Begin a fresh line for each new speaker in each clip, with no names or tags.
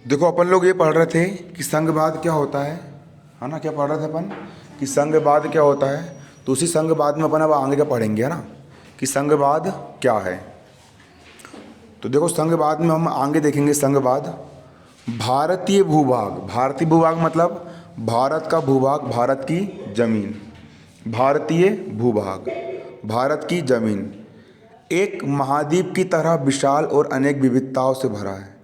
देखो अपन लोग ये पढ़ रहे थे कि संघवाद क्या होता है ना। क्या पढ़ रहे थे अपन कि संघवाद क्या होता है। तो उसी संघवाद में अपन अब आगे क्या पढ़ेंगे, है ना, कि संघवाद क्या है। तो देखो संघवाद में हम आगे देखेंगे संघवाद। भारतीय भूभाग, भारतीय भूभाग मतलब भारत का भूभाग, भारत की जमीन। भारतीय भूभाग, भारत की जमीन एक महाद्वीप की तरह विशाल और अनेक विविधताओं से भरा है।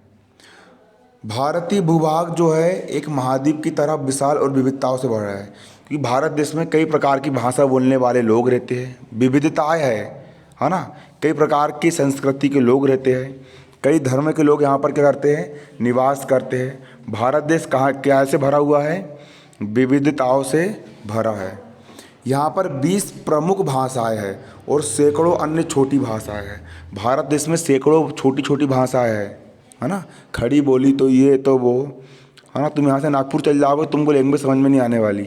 भारतीय भूभाग जो है एक महाद्वीप की तरह विशाल और विविधताओं से भरा है, क्योंकि भारत देश में कई प्रकार की भाषा बोलने वाले लोग रहते हैं, विविधताएं है ना। कई प्रकार की संस्कृति के लोग रहते हैं, कई धर्म के लोग यहाँ पर क्या करते हैं, निवास करते हैं। भारत देश कहाँ क्या से भरा हुआ है, विविधताओं से भरा है। यहाँ पर 20 प्रमुख भाषाएं हैं और सैकड़ों अन्य छोटी भाषाएं हैं। भारत देश में सैकड़ों छोटी छोटी भाषाएं हैं, है ना। खड़ी बोली तो ये तो वो, है ना। तुम यहाँ से नागपुर चल जाओगे, तुमको लैंग्वेज समझ में नहीं आने वाली,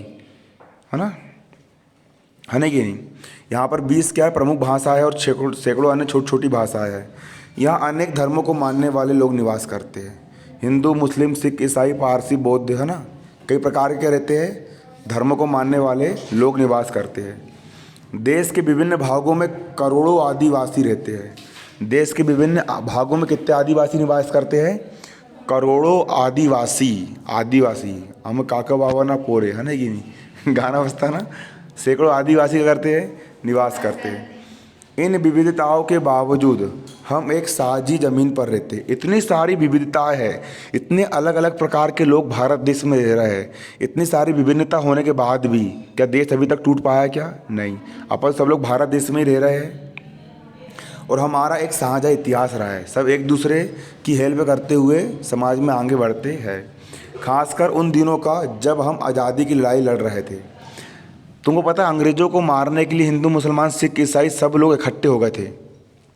है ना, है ना कि नहीं। यहाँ पर 20 क्या है प्रमुख भाषाएं और सैकड़ों सैकड़ों अन्य छोटी छोटी भाषाएं हैं। यहाँ अनेक धर्मों को मानने वाले लोग निवास करते हैं। हिंदू, मुस्लिम, सिख, ईसाई, पारसी, बौद्ध, है ना। कई प्रकार के रहते हैं, धर्मों को मानने वाले लोग निवास करते हैं। देश के विभिन्न भागों में करोड़ों आदिवासी रहते हैं। देश के विभिन्न भागों में कितने आदिवासी निवास करते हैं, करोड़ों आदिवासी। आदिवासी हम काका बाबा ना पोरे, है ना कि नहीं, गाना बजता ना। सैकड़ों आदिवासी क्या करते हैं, निवास करते हैं। इन विविधताओं के बावजूद हम एक साझी ज़मीन पर रहते हैं। इतनी सारी विविधताएं हैं, इतने अलग अलग प्रकार के लोग भारत देश में रह रहे हैं। इतनी सारी विभिन्नता होने के बाद भी क्या देश अभी तक टूट पाया क्या, नहीं। अपन सब लोग भारत देश में ही रह रहे हैं और हमारा एक साझा इतिहास रहा है। सब एक दूसरे की हेल्प करते हुए समाज में आगे बढ़ते हैं। खासकर उन दिनों का जब हम आज़ादी की लड़ाई लड़ रहे थे। तुमको पता है अंग्रेज़ों को मारने के लिए हिंदू, मुसलमान, सिख, ईसाई सब लोग इकट्ठे हो गए थे।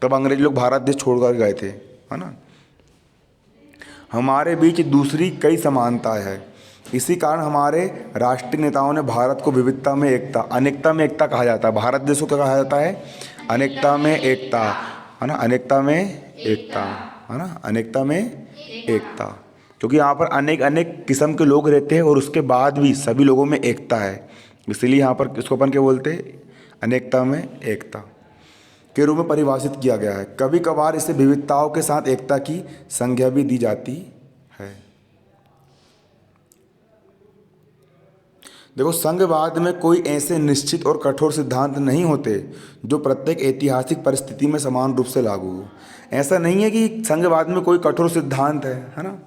तब अंग्रेज लोग भारत देश छोड़कर गए थे, है ना। हमारे बीच दूसरी कई समानताएं हैं। इसी कारण हमारे राष्ट्रीय नेताओं ने भारत को विविधता में एकता, अनेकता में एकता कहा जाता है। भारत देश को क्या कहा जाता है, अनेकता में एकता, है ना। अनेकता में एकता, है ना, अनेकता में एकता। क्योंकि यहाँ पर अनेक अनेक किस्म के लोग रहते हैं और उसके बाद भी सभी लोगों में एकता है। इसलिए यहाँ पर इसको अपन क्या बोलते हैं, अनेकता में एकता के रूप में परिभाषित किया गया है। कभी कभार इसे विविधताओं के साथ एकता की संज्ञा भी दी जाती है। देखो संघवाद में कोई ऐसे निश्चित और कठोर सिद्धांत नहीं होते जो प्रत्येक ऐतिहासिक परिस्थिति में समान रूप से लागू हो। ऐसा नहीं है कि संघवाद में कोई कठोर सिद्धांत है ना।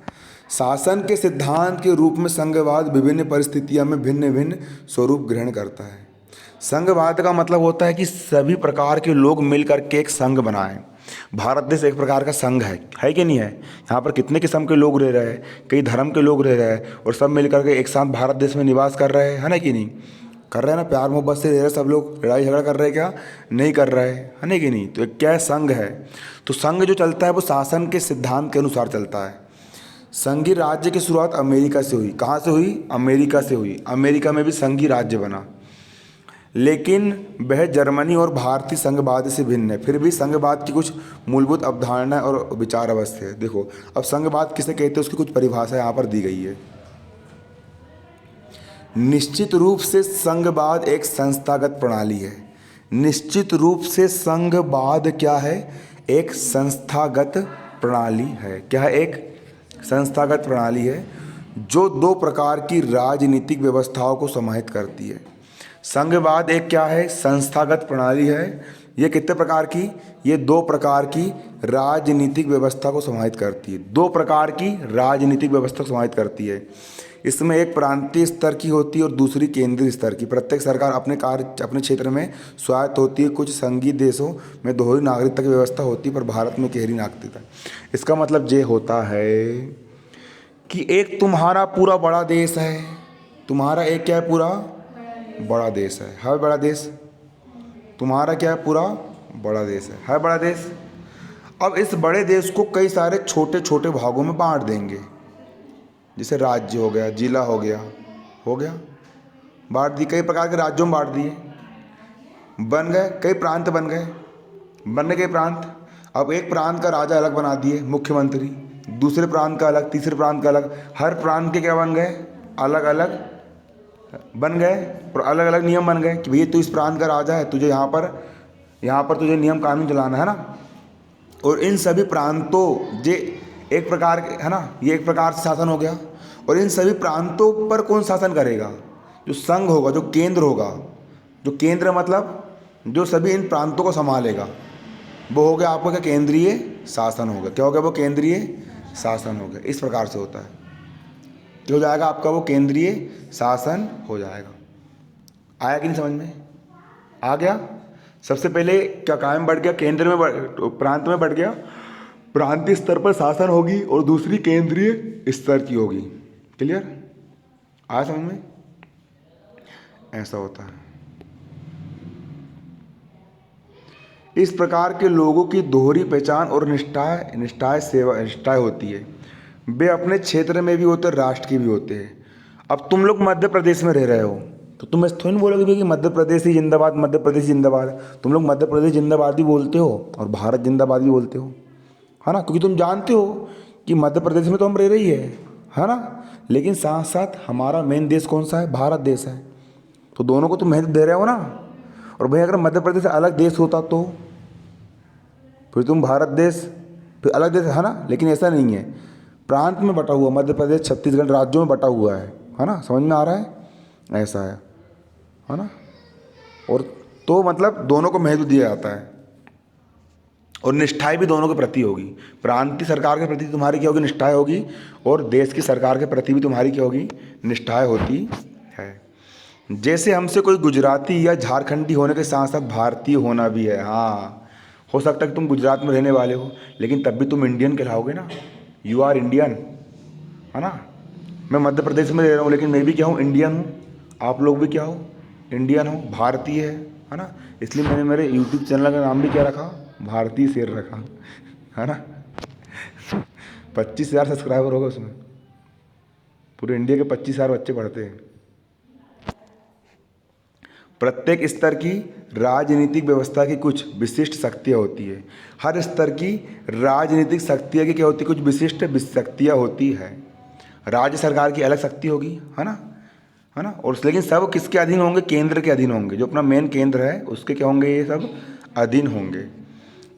शासन के सिद्धांत के रूप में संघवाद विभिन्न परिस्थितियों में भिन्न भिन्न स्वरूप ग्रहण करता है। संघवाद का मतलब होता है कि सभी प्रकार के लोग मिलकर के एक संघ बनाएं। भारत देश एक प्रकार का संघ है कि नहीं है। यहाँ पर कितने किस्म के लोग रह रहे हैं, कई धर्म के लोग रह रहे हैं और सब मिलकर के एक साथ भारत देश में निवास कर रहे हैं, है ना कि नहीं, कर रहे हैं ना। प्यार मोहब्बत से रह रहे सब लोग, लड़ाई झगड़ा कर रहे हैं क्या, नहीं कर रहे हैं, है ना कि नहीं। तो एक क्या है, संघ है। तो संघ जो चलता है वो शासन के सिद्धांत के अनुसार चलता है। संघीय राज्य की शुरुआत अमेरिका से हुई। कहाँ से हुई, अमेरिका से हुई। अमेरिका में भी संघीय राज्य बना, लेकिन वह जर्मनी और भारतीय संघवाद से भिन्न है। फिर भी संघवाद की कुछ मूलभूत अवधारणा और विचार अवस्था है। देखो अब संघवाद किसे कहते हैं, उसकी कुछ परिभाषा यहाँ पर दी गई है। निश्चित रूप से संघवाद एक संस्थागत प्रणाली है। निश्चित रूप से संघवाद क्या है, एक संस्थागत प्रणाली है। क्या है, एक संस्थागत प्रणाली है जो दो प्रकार की राजनीतिक व्यवस्थाओं को समाहित करती है। संघवाद एक क्या है, संस्थागत प्रणाली है। ये कितने प्रकार की, ये दो प्रकार की राजनीतिक व्यवस्था को समाहित करती है। दो प्रकार की राजनीतिक व्यवस्था को समाहित करती है। इसमें एक प्रांतीय स्तर की होती है और दूसरी केंद्रीय स्तर की। प्रत्येक सरकार अपने कार्य अपने क्षेत्र में स्वायत्त होती है। कुछ संघीय देशों में दोहरी नागरिकता की व्यवस्था होती है, पर भारत में गहरी नागरिकता। इसका मतलब ये होता है कि एक तुम्हारा पूरा बड़ा देश है, तुम्हारा एक क्या है, पूरा बड़ा देश है बड़ा देश। तुम्हारा क्या है, पूरा बड़ा देश है बड़ा देश। अब इस बड़े देश को कई सारे छोटे छोटे भागों में बांट देंगे, जैसे राज्य हो गया, जिला हो गया, बांट दी। कई प्रकार के राज्यों में बांट दिए, बन गए कई प्रांत, बन गए कई प्रांत। अब एक प्रांत का राजा अलग बना दिए, मुख्यमंत्री, दूसरे प्रांत का अलग, तीसरे प्रांत का अलग, हर प्रांत के क्या बन गए, अलग अलग बन गए और अलग अलग नियम बन गए कि भैया तू इस प्रांत का राजा है, तुझे यहाँ पर तुझे नियम कानून चलाना है ना। और इन सभी प्रांतों जे एक प्रकार के है ना, ये एक प्रकार से शासन हो गया। और इन सभी प्रांतों पर कौन शासन करेगा, जो संघ होगा, जो केंद्र होगा, जो केंद्र मतलब जो सभी इन प्रांतों को संभालेगा, वो हो गया आपका क्या, केंद्रीय शासन हो गया। क्या हो गया, वो केंद्रीय शासन हो गया। इस प्रकार से होता है, क्या हो जाएगा आपका, वो केंद्रीय शासन हो जाएगा। आया कि नहीं समझ में, आ गया। सबसे पहले क्या कायम बढ़ गया, केंद्र में प्रांत में बढ़ गया, प्रांतीय स्तर पर शासन होगी और दूसरी केंद्रीय स्तर की होगी। क्लियर, आया समझ में, ऐसा होता है। इस प्रकार के लोगों की दोहरी पहचान और निष्ठाएं होती है। वे अपने क्षेत्र में भी होते हैं, राष्ट्र की भी होते हैं। अब तुम लोग मध्य प्रदेश में रह रहे हो तो तुम ऐसे थोड़ी नहीं बोलोगे भैया कि मध्य प्रदेश ही जिंदाबाद, मध्य प्रदेश जिंदाबाद। तुम लोग मध्य प्रदेश जिंदाबाद भी बोलते हो और भारत जिंदाबाद भी बोलते हो, है ना, क्योंकि तुम जानते हो कि मध्य प्रदेश में तो हम रह रही है ना, लेकिन साथ साथ हमारा मेन देश कौन सा है, भारत देश है। तो दोनों को तुम महत्व दे रहे हो ना। और भाई अगर मध्य प्रदेश अलग देश होता तो फिर तुम भारत देश फिर अलग देश, है ना, लेकिन ऐसा नहीं है। प्रांत में बटा हुआ मध्य प्रदेश, छत्तीसगढ़ राज्यों में बटा हुआ है ना, समझ में आ रहा है, ऐसा है ना। और तो मतलब दोनों को महत्व दिया जाता है और निष्ठाएं भी दोनों के प्रति होगी। प्रांतीय सरकार के प्रति तुम्हारी क्या होगी, निष्ठाएं होगी, और देश की सरकार के प्रति भी तुम्हारी क्या होगी, निष्ठाएं होती है। जैसे हमसे कोई गुजराती या झारखंडी होने के साथ साथ भारतीय होना भी है। हाँ, हो सकता है कि तुम गुजरात में रहने वाले हो लेकिन तब भी तुम इंडियन कहलाओगे ना, यू आर इंडियन, है ना। मैं मध्य प्रदेश में रह रहा हूँ लेकिन मैं भी क्या हूँ, इंडियन हूँ। आप लोग भी क्या हो, इंडियन हो, भारतीय है ना। इसलिए मैंने मेरे यूट्यूब चैनल का नाम भी क्या रखा, भारतीय शेर रखा, है ना। 25,000 सब्सक्राइबर होगा उसमें, पूरे इंडिया के 25,000 बच्चे पढ़ते हैं। प्रत्येक स्तर की राजनीतिक व्यवस्था की कुछ विशिष्ट शक्तियाँ होती है। हर स्तर की राजनीतिक शक्तियाँ की क्या होती है, कुछ विशिष्ट शक्तियाँ होती है। राज्य सरकार की अलग शक्ति होगी, है ना। और लेकिन सब किसके अधीन होंगे, केंद्र के अधीन होंगे। जो अपना मेन केंद्र है उसके क्या होंगे, ये सब अधीन होंगे।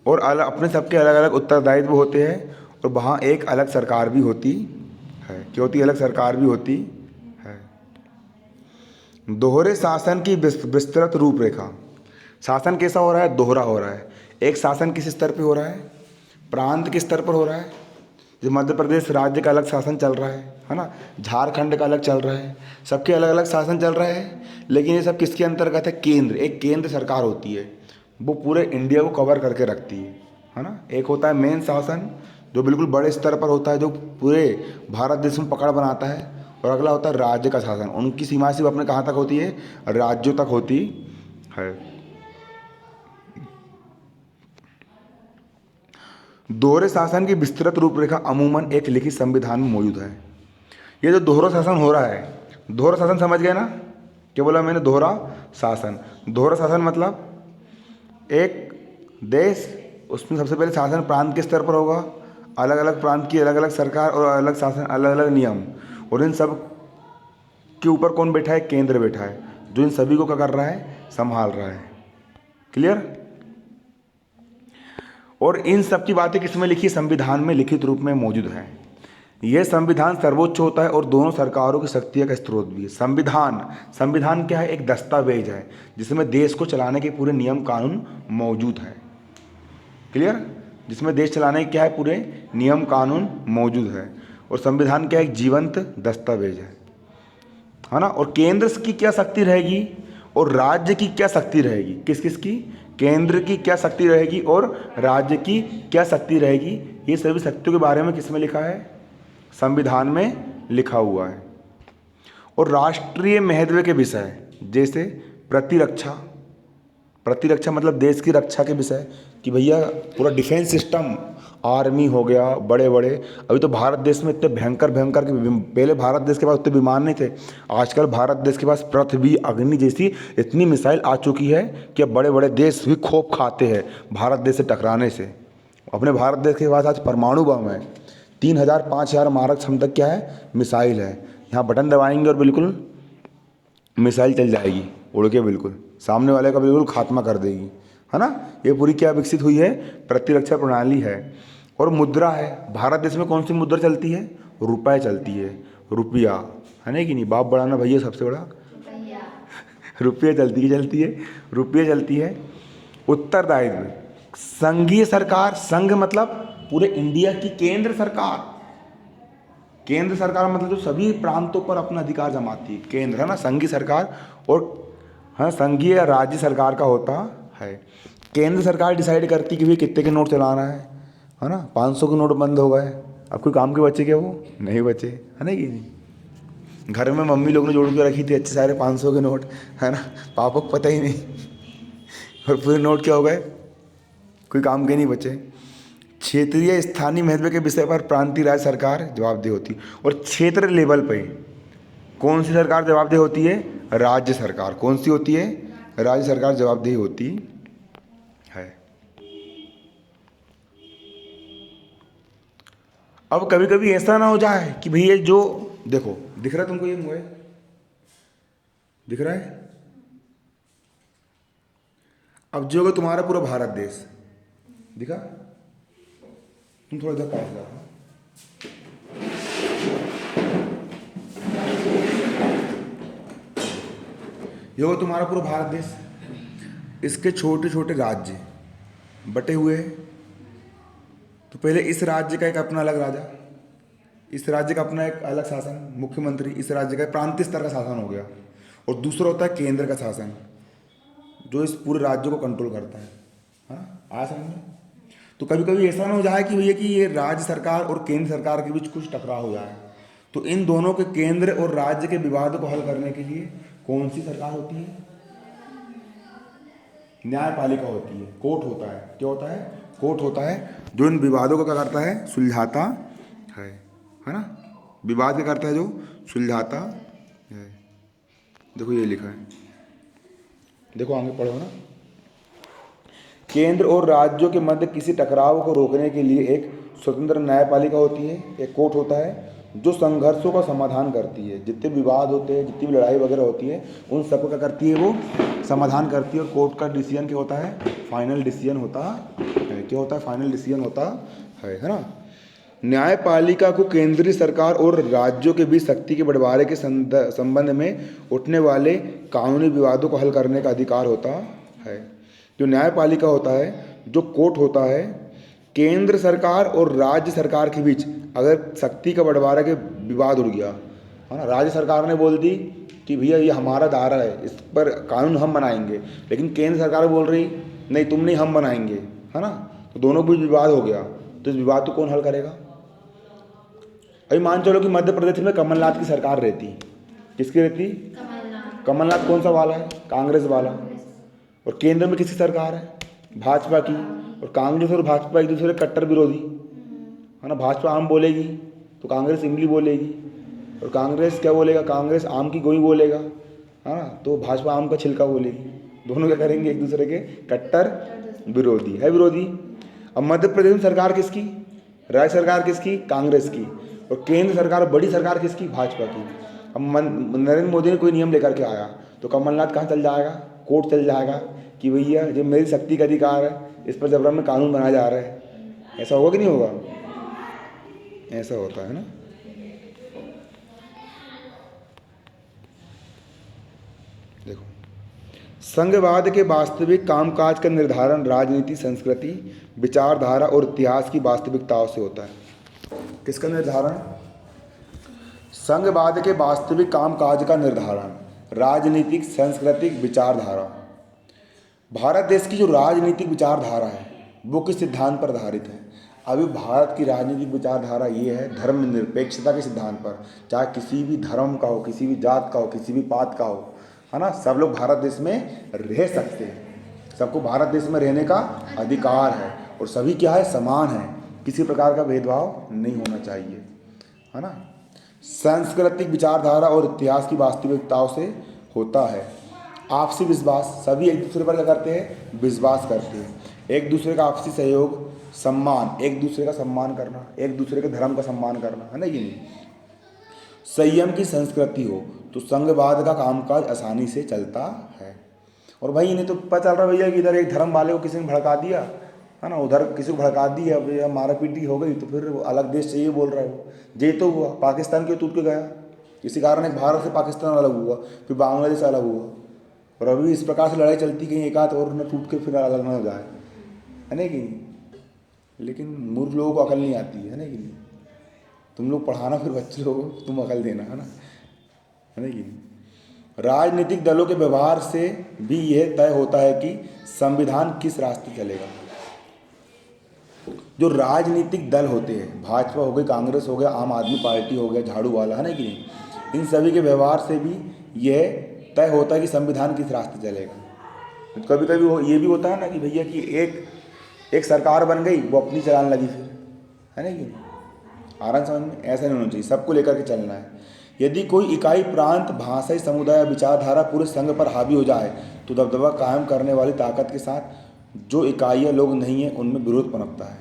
और अपने सबके अलग अलग उत्तरदायित्व होते हैं और वहाँ एक अलग सरकार भी होती है। क्या होती है, अलग सरकार भी होती है। दोहरे शासन की विस्तृत रूपरेखा। शासन कैसा हो रहा है, दोहरा हो रहा है। एक शासन किस स्तर पे हो रहा है, प्रांत के स्तर पर हो रहा है। जो मध्य प्रदेश राज्य का अलग शासन चल रहा है ना, झारखंड का अलग चल रहा है, सबके अलग अलग शासन चल रहा है। लेकिन ये सब किसके अंतर्गत है, केंद्र, एक केंद्र सरकार होती है, वो पूरे इंडिया को कवर करके रखती है ना। एक होता है मेन शासन जो बिल्कुल बड़े स्तर पर होता है, जो पूरे भारत देश में पकड़ बनाता है। और अगला होता है राज्य का शासन, उनकी सीमा सिर्फ अपने कहाँ तक होती है, राज्यों तक होती है। दोहरे शासन की विस्तृत रूपरेखा अमूमन एक लिखित संविधान में मौजूद है। ये जो दोहरा शासन हो रहा है, दोहरा शासन समझ गए ना, क्या बोला मैंने, दोहरा शासन। दोहरा शासन मतलब एक देश, उसमें सबसे पहले शासन प्रांत के स्तर पर होगा, अलग अलग प्रांत की अलग अलग सरकार और अलग शासन, अलग अलग नियम। और इन सब के ऊपर कौन बैठा है, केंद्र बैठा है, जो इन सभी को क्या कर रहा है, संभाल रहा है। क्लियर। और इन सब की बातें किसमें लिखी, संविधान में लिखित रूप में मौजूद है। यह संविधान सर्वोच्च होता है और दोनों सरकारों की शक्तियों का स्रोत भी है। संविधान क्या है, एक दस्तावेज है जिसमें देश को चलाने के पूरे नियम कानून मौजूद है। क्लियर, जिसमें देश चलाने के क्या है, पूरे नियम कानून मौजूद है। और संविधान क्या है, एक जीवंत दस्तावेज है ना। और केंद्र की क्या शक्ति रहेगी और राज्य की क्या शक्ति रहेगी, किस किस की, केंद्र की क्या शक्ति रहेगी और राज्य की क्या शक्ति रहेगी, ये सभी शक्तियों के बारे में किसमें लिखा है, संविधान में लिखा हुआ है। और राष्ट्रीय महत्व के विषय जैसे प्रतिरक्षा मतलब देश की रक्षा के विषय, कि भैया पूरा डिफेंस सिस्टम, आर्मी हो गया, बड़े बड़े, अभी तो भारत देश में इतने भयंकर के, पहले भारत देश के पास उतने विमान नहीं थे, आजकल भारत देश के पास पृथ्वी, अग्नि जैसी इतनी मिसाइल आ चुकी है कि अब बड़े बड़े देश भी खौफ खाते हैं भारत देश से टकराने से। अपने भारत देश के पास आज परमाणु बम है, 3000 5000 मारक क्षमता क्या है, मिसाइल है। यहाँ बटन दबाएंगे और बिल्कुल मिसाइल चल जाएगी उड़ के, बिल्कुल सामने वाले का बिल्कुल खात्मा कर देगी, है ना। ये पूरी क्या विकसित हुई है, प्रतिरक्षा प्रणाली है। और मुद्रा है, भारत देश में कौन सी मुद्रा चलती है, रुपए चलती है, रुपया, है ना कि नहीं, बाप बड़ा ना भैया सबसे बड़ा, रुपये चलती है, रुपये चलती है। उत्तरदायित्व, संघीय सरकार, संघ मतलब पूरे इंडिया की केंद्र सरकार, केंद्र सरकार मतलब जो सभी प्रांतों पर अपना अधिकार जमाती है, केंद्र, है ना, संघीय सरकार। और हाँ, संघीय राज्य सरकार का होता है। केंद्र सरकार डिसाइड करती कि भाई कितने के नोट चलाना है ना। 500 के नोट बंद हो गए, अब कोई काम के बचे क्या, वो नहीं बचे, है ना कि नहीं। घर में मम्मी लोग ने जोड़ के रखी थी अच्छे सारे 500 के नोट, है ना, पापा को पता ही नहीं, और पूरे नोट क्या हो गए, कोई काम के नहीं बचे। क्षेत्रीय स्थानीय महत्व के विषय पर प्रांतीय राज्य सरकार जवाबदेह होती है। और क्षेत्र लेवल पे कौन सी सरकार जवाबदेह होती है, राज्य सरकार। कौन सी होती है, राज्य सरकार जवाबदेह होती है। अब कभी कभी ऐसा ना हो जाए कि भैया जो देखो, दिख रहा है तुमको ये मोबाइल, दिख रहा है। अब जो होगा तुम्हारा पूरा भारत देश दिखा, तुम थोड़ा इधर पास जाओ। ये होगा तुम्हारा पूरा भारत देश, इसके छोटे छोटे राज्य बटे हुए हैं। तो पहले इस राज्य का एक अपना अलग राजा, इस राज्य का अपना एक अलग शासन, मुख्यमंत्री, इस राज्य का प्रांतीय स्तर का शासन हो गया। और दूसरा होता है केंद्र का शासन, जो इस पूरे राज्य को कंट्रोल करता है ना। आया समझ में। तो कभी कभी ऐसा ना हो जाए कि भैया कि ये राज्य सरकार और केंद्र सरकार के बीच कुछ टकराव हो जाए, तो इन दोनों के केंद्र और राज्य के विवादों को हल करने के लिए कौन सी सरकार होती है, न्यायपालिका होती है, कोर्ट होता है। क्या होता है, कोर्ट होता है, जो इन विवादों को क्या करता है, सुलझाता है ना। विवाद क्या करता है, जो सुलझाता है। देखो ये लिखा है, देखो आगे पढ़ो ना। केंद्र और राज्यों के मध्य किसी टकराव को रोकने के लिए एक स्वतंत्र न्यायपालिका होती है, एक कोर्ट होता है, जो संघर्षों का समाधान करती है। जितने विवाद होते हैं, जितनी भी लड़ाई वगैरह होती है, उन सबको क्या करती है, वो समाधान करती है। और कोर्ट का डिसीजन क्या होता है, फाइनल डिसीजन होता है। क्या होता है, फाइनल डिसीजन होता है ना। न्यायपालिका को केंद्रीय सरकार और राज्यों के बीच शक्ति के बंटवारे के संबंध में उठने वाले कानूनी विवादों को हल करने का अधिकार होता है। जो न्यायपालिका होता है, जो कोर्ट होता है, केंद्र सरकार और राज्य सरकार के बीच अगर शक्ति का बंटवारा के विवाद उड़ गया, है ना, राज्य सरकार ने बोल दी कि भैया ये हमारा दायरा है, इस पर कानून हम बनाएंगे, लेकिन केंद्र सरकार बोल रही नहीं तुम नहीं, हम बनाएंगे, है ना। तो दोनों के बीच विवाद हो गया, तो इस विवाद को कौन हल करेगा। अभी मान चलो कि मध्य प्रदेश में कमलनाथ की सरकार रहती, किसकी रहती, कमलनाथ कौन सा वाला है, कांग्रेस वाला। और केंद्र में किसकी सरकार है, भाजपा की। और कांग्रेस और भाजपा एक दूसरे कट्टर विरोधी, है ना। भाजपा आम बोलेगी तो कांग्रेस इमली बोलेगी, और कांग्रेस क्या बोलेगा, कांग्रेस आम की गोई बोलेगा, है ना, तो भाजपा आम का छिलका बोलेगी। दोनों क्या करेंगे, एक दूसरे के कट्टर विरोधी है, विरोधी। अब मध्य प्रदेश में सरकार किसकी, राज्य सरकार किसकी, कांग्रेस की। और केंद्र सरकार, बड़ी सरकार किसकी, भाजपा की। अब नरेंद्र मोदी ने कोई नियम लेकर के आया, तो कमलनाथ कहाँ चल जाएगा, कोर्ट चल जाएगा कि भैया जो मेरी शक्ति का अधिकार है, इस पर जबरन में कानून बनाया जा रहा है। ऐसा होगा कि नहीं होगा, ऐसा होता है ना। देखो, संघवाद के वास्तविक कामकाज का निर्धारण राजनीति, संस्कृति, विचारधारा और इतिहास की वास्तविकताओं से होता है। किसका निर्धारण, संघवाद के वास्तविक कामकाज का निर्धारण राजनीतिक, सांस्कृतिक, विचारधारा। भारत देश की जो राजनीतिक विचारधारा है वो किस सिद्धांत पर आधारित है। अभी भारत की राजनीतिक विचारधारा ये है धर्मनिरपेक्षता के सिद्धांत पर। चाहे किसी भी धर्म का हो, किसी भी जात का हो, किसी भी पात का हो, है ना, सब लोग भारत देश में रह सकते हैं, सबको भारत देश में रहने का अधिकार है। और सभी क्या है, समान है, किसी प्रकार का भेदभाव नहीं होना चाहिए, है ना। सांस्कृतिक विचारधारा और इतिहास की वास्तविकताओं से होता है। आपसी विश्वास, सभी एक दूसरे पर क्या करते हैं, विश्वास करते हैं। एक दूसरे का आपसी सहयोग, सम्मान, एक दूसरे का सम्मान करना, एक दूसरे के धर्म का सम्मान करना, है ना कि नहीं। संयम की संस्कृति हो तो संघवाद का कामकाज आसानी से चलता है। और भाई इन्हें तो पता चल रहा भैया कि इधर एक धर्म वाले को किसी ने भड़का दिया, है ना, उधर किसी को भड़का दिया, अब ये मारा पीटी हो गई तो फिर वो अलग देश चाहिए बोल रहा है वो। ये तो हुआ पाकिस्तान के टूट के गया, इसी कारण एक भारत से पाकिस्तान अलग हुआ, फिर बांग्लादेश अलग हुआ, और अभी इस प्रकार से लड़ाई चलती कहीं एक आध और न टूट के फिर अलग ना हो जाए, है ना कि नहीं। लेकिन मूर्ख लोगों को अकल नहीं आती है ना कि नहीं। तुम लोग पढ़ाना फिर बच्चे लोगों को, तुम अकल देना, है ना कि नहीं। राजनीतिक दलों के व्यवहार से भी यह तय होता है कि संविधान किस रास्ते चलेगा। जो राजनीतिक दल होते हैं, भाजपा हो गई, कांग्रेस हो गया, आम आदमी पार्टी हो गया, झाड़ू वाला, है ना कि नहीं, इन सभी के व्यवहार से भी यह तय होता है कि संविधान किस रास्ते चलेगा। तो कभी कभी ये भी होता है ना कि भैया कि एक सरकार बन गई, वो अपनी चलाने लगी फिर, है ना कि नहीं। आराम समझ में ऐसा नहीं होना चाहिए, सबको लेकर के चलना है। यदि कोई इकाई, प्रांत, भाषाई समुदाय, विचारधारा पूरे संघ पर हावी हो जाए तो दबदबा कायम करने वाली ताकत के साथ जो इकाइयाँ लोग नहीं हैं उनमें विरोध पनपता है।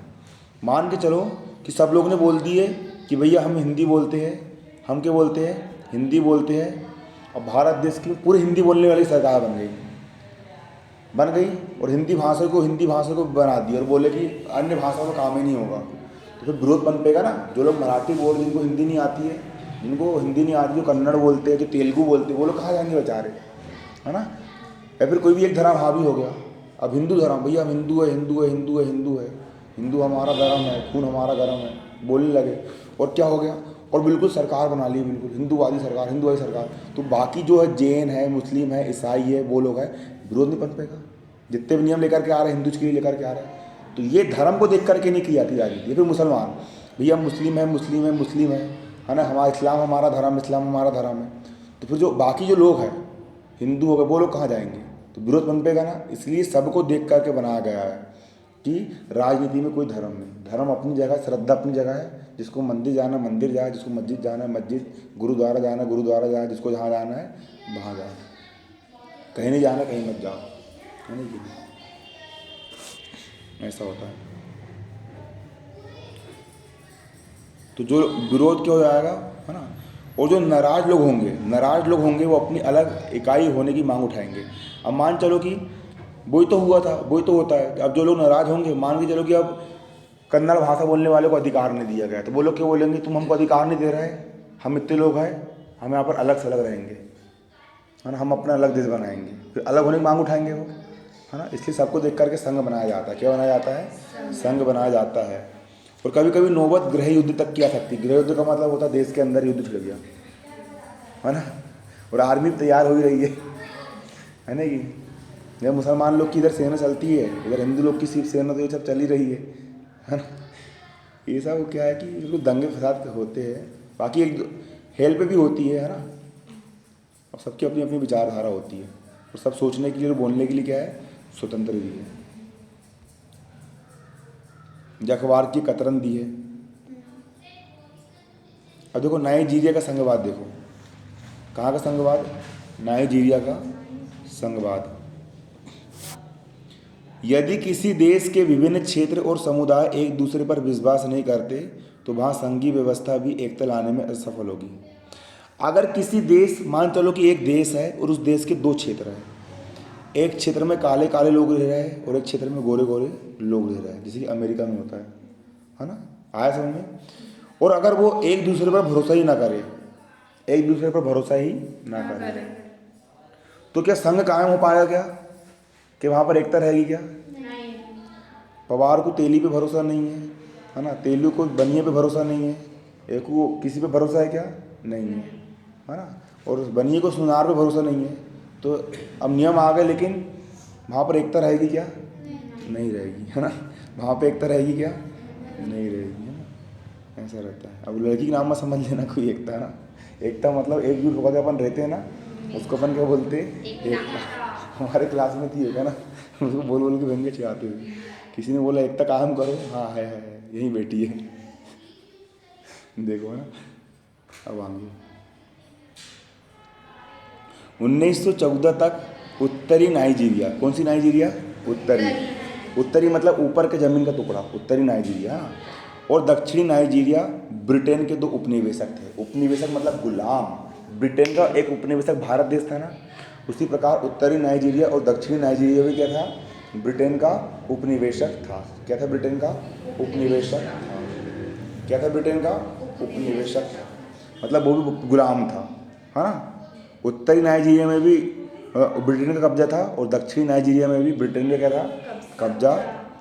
मान के चलो कि सब लोग ने बोल दिए कि भैया हम हिंदी बोलते हैं, हम क्या बोलते हैं, हिंदी बोलते हैं, और भारत देश की पूरी हिंदी बोलने वाली सरकार बन गई और हिंदी भाषा को बना दी और बोले कि अन्य भाषाओं का काम ही नहीं होगा, तो फिर विरोध पनपेगा ना। जो लोग मराठी बोल, जिनको हिंदी नहीं आती है, जो कन्नड़ बोलते हैं, जो तेलुगु बोलते हैं, वो लोग कहाँ जाएंगे बेचारे, है ना। या फिर कोई भी एक धर्म हावी हो गया, अब हिंदू धर्म, भैया हम हिंदू है, हिंदू हमारा धर्म है, खून हमारा धर्म है, बोलने लगे, और क्या हो गया, और बिल्कुल सरकार बना ली, बिल्कुल हिंदूवादी सरकार। तो बाकी जो है जैन है, मुस्लिम है, ईसाई है, वो लोग हैं, विरोध नहीं पनपेगा। जितने भी नियम लेकर के आ रहे हैं, हिंदू के लिए लेकर के आ रहे हैं, तो ये धर्म को देख करके नहीं की जाती राजनीति। फिर मुसलमान, भैया मुस्लिम है ना, हमारा इस्लाम हमारा धर्म है, तो फिर जो बाकी जो लोग हैं हिंदू हो गए, वो लोग कहाँ जाएंगे, तो विरोध पनपेगा ना। इसलिए सबको देख करके बनाया गया है कि राजनीति में कोई धर्म नहीं, धर्म अपनी जगह, श्रद्धा अपनी जगह है, जिसको मंदिर जाना मंदिर जाए, जिसको मस्जिद जाना है मस्जिद, गुरुद्वारा जाए, जिसको जहाँ जाना है वहाँ जाए, कहीं नहीं जाना कहीं मत जाओ, है नहीं कि ऐसा होता है। तो जो विरोध क्या हो जाएगा, है ना, और जो नाराज लोग होंगे वो अपनी अलग इकाई होने की मांग उठाएंगे। अब मान चलो कि वही तो होता है। अब जो लोग नाराज होंगे, मान के चलो कि अब कन्नड़ भाषा बोलने वाले को अधिकार नहीं दिया गया, तो वो लोग क्या बोलेंगे, तुम हमको अधिकार नहीं दे रहे, हम इतने लोग हैं, हम यहाँ पर अलग से अलग रहेंगे, है ना, हम अपना अलग देश बनाएंगे, फिर अलग होने की मांग उठाएंगे वो, है ना। इसलिए सबको देख करके संघ बनाया जाता है। क्या बनाया जाता है? संघ बनाया जाता है। और कभी कभी नौबत गृह युद्ध तक की आ सकती है। गृह युद्ध का मतलब होता है देश के अंदर युद्ध छिड़ गया, है ना, और आर्मी तैयार हो ही रही है ना कि जब मुसलमान लोग की इधर सेना चलती है, इधर हिंदू लोग की सिर्फ सेना, तो ये सब चल ही रही है ना। ये सब क्या है कि बिल्कुल दंगे फसाद होते हैं, बाकी एक हेल्प भी होती है ना, और सबकी अपनी अपनी विचारधारा होती है, और सब सोचने के लिए और बोलने के लिए क्या है, स्वतंत्र भी है। अखबार की कतरन दी है। अब देखो नाइजीरिया का संघवाद, देखो कहाँ का संघवाद, नाइजीरिया का संघवाद। यदि किसी देश के विभिन्न क्षेत्र और समुदाय एक दूसरे पर विश्वास नहीं करते तो वहाँ संघीय व्यवस्था भी एकता लाने में असफल होगी। अगर किसी देश, मान चलो कि एक देश है और उस देश के दो क्षेत्र हैं, एक क्षेत्र में काले काले लोग रह रहे हैं और एक क्षेत्र में गोरे गोरे लोग रह रहे हैं, जैसे कि अमेरिका में होता है ना, आया समझ में। और अगर वो एक दूसरे पर भरोसा ही ना करे, तो क्या संघ कायम हो पाएगा क्या, कि वहाँ पर एकता रहेगी क्या? नहीं। पवार को तेली पे भरोसा नहीं है ना, तेलू को बनिए पे भरोसा नहीं है, एक को किसी पे भरोसा है क्या? नहीं है ना, और बनिए को सुनार पे भरोसा नहीं है। तो अब नियम आ गए, लेकिन वहाँ पर एकता रहेगी क्या? नहीं रहेगी, है ना। वहाँ पे एकता रहेगी क्या? नहीं रहेगी, है ना, ऐसा रहता है। अब लड़की के नाम में समझ लेना कोई एकता, है ना, एकता मतलब एकजुट होकर अपन रहते हैं ना, उसको अपन क्या बोलते हैं, एकता। हमारे क्लास में थी एक, है ना, उसको बोल बोल के व्यंग्य चिढ़ाते हुए, किसी ने बोला एकता काम करो, हाँ है यहीं बैठी है, देखो, है ना। अब आगे 1914 तक उत्तरी नाइजीरिया, कौन सी नाइजीरिया? उत्तरी, उत्तरी मतलब ऊपर के ज़मीन का टुकड़ा, उत्तरी नाइजीरिया। और दक्षिणी नाइजीरिया ब्रिटेन के 2 उपनिवेशक थे। उपनिवेशक मतलब गुलाम। ब्रिटेन का एक उपनिवेशक भारत देश था ना, उसी प्रकार उत्तरी नाइजीरिया और दक्षिणी नाइजीरिया भी क्या था, ब्रिटेन का उपनिवेशक था। क्या था, ब्रिटेन का उपनिवेशक था। क्या था, ब्रिटेन का उपनिवेशक था, मतलब वो भी गुलाम था, है ना। उत्तरी नाइजीरिया में भी ब्रिटेन का कब्जा था और दक्षिणी नाइजीरिया में भी ब्रिटेन का क्या था, कब्जा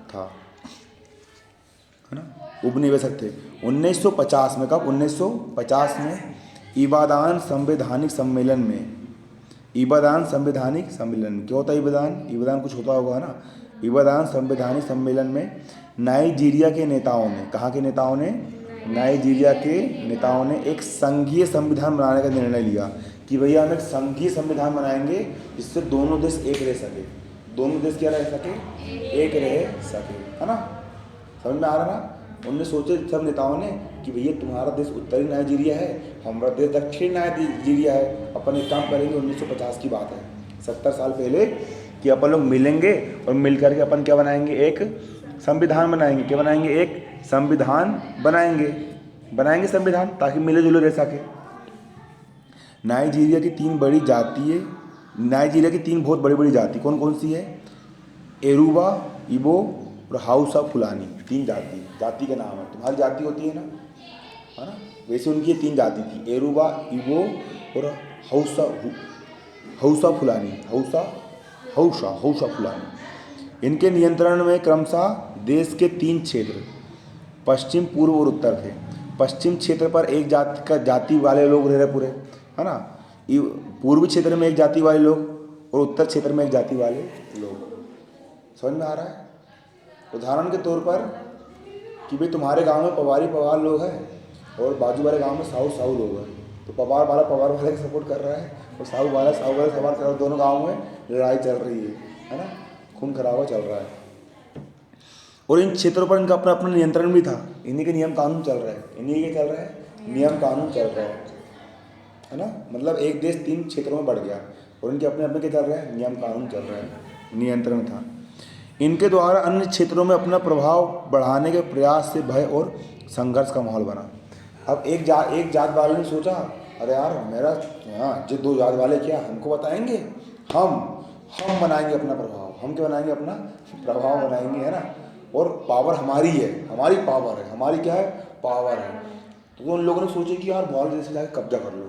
था, है ना। उपनिवेशक थे। 1950 में, कब, 1950 में इबादान संवैधानिक सम्मेलन में, इबादान संवैधानिक सम्मेलन, क्या होता है इबादान, इबादान कुछ होता होगा ना। इबादान संवैधानिक सम्मेलन में नाइजीरिया के नेताओं ने, कहाँ के नेताओं ने, नाइजीरिया के नेताओं ने एक संघीय संविधान बनाने का निर्णय लिया कि भैया हम एक संघीय संविधान बनाएंगे जिससे दोनों देश एक रह सके। दोनों देश क्या रह सके, एक रह सके, है ना। समझ में आ रहा ना। उनने सोचे सब नेताओं ने कि भैया तुम्हारा देश उत्तरी नाइजीरिया है, हमारा देश दक्षिण नाइजीरिया है, अपन एक काम करेंगे। 1950 की बात है, 70 साल पहले, कि अपन लोग मिलेंगे और मिल करके अपन क्या बनाएंगे, एक संविधान बनाएंगे। क्या बनाएंगे, एक संविधान बनाएंगे, बनाएंगे संविधान, ताकि मिले जुले रह सके। नाइजीरिया की 3 बड़ी जातीय, नाइजीरिया की 3 बहुत बड़ी बड़ी जाति कौन कौन सी है, एरुबा, इबो और हाउसा फुलानी। 3 जाति, जाति का नाम है, तुम्हारी जाति होती है ना, है ना, वैसे उनकी ये 3 जाति थी, एरुबा, इबो और हाउसा फुलानी, हाउसा फुलानी। इनके नियंत्रण में क्रमशः देश के 3 क्षेत्र, पश्चिम, पूर्व और उत्तर थे। पश्चिम क्षेत्र पर एक जाति वाले लोग रह रहे पूरे, है ना। पूर्वी क्षेत्र में एक जाति वाले लोग और उत्तर क्षेत्र में एक जाति वाले लोग। समझ में आ रहा है। उदाहरण के तौर पर कि भाई तुम्हारे गांव में पवार लोग हैं और बाजू वाले गांव में साहू लोग हैं, तो पवार वाला के सपोर्ट कर रहा है और साहू वाला सपोर्ट कर रहा है। दोनों गाँव में लड़ाई चल रही है ना, खून खराबा चल रहा है। और इन क्षेत्रों पर इनका अपना अपना नियंत्रण भी था, इन्हीं के नियम कानून चल रहा है, इन्हीं के चल रहा है, नियम कानून चल रहा है ना। मतलब एक देश 3 क्षेत्रों में बढ़ गया और इनके अपने अपने क्या चल रहा है, नियम कानून चल रहा है, नियंत्रण था। इनके द्वारा अन्य क्षेत्रों में अपना प्रभाव बढ़ाने के प्रयास से भय और संघर्ष का माहौल बना। अब एक जात वाले ने सोचा, अरे यार मेरा हाँ जो 2 जात वाले क्या हमको बताएंगे, हम बनाएंगे अपना प्रभाव, हम क्या बनाएंगे, अपना प्रभाव बनाएंगे, है ना। और पावर हमारी है, हमारी पावर है, हमारी क्या है, पावर है। तो उन लोगों ने सोचे कि यार बाहर देश में जाकर कब्जा कर लो,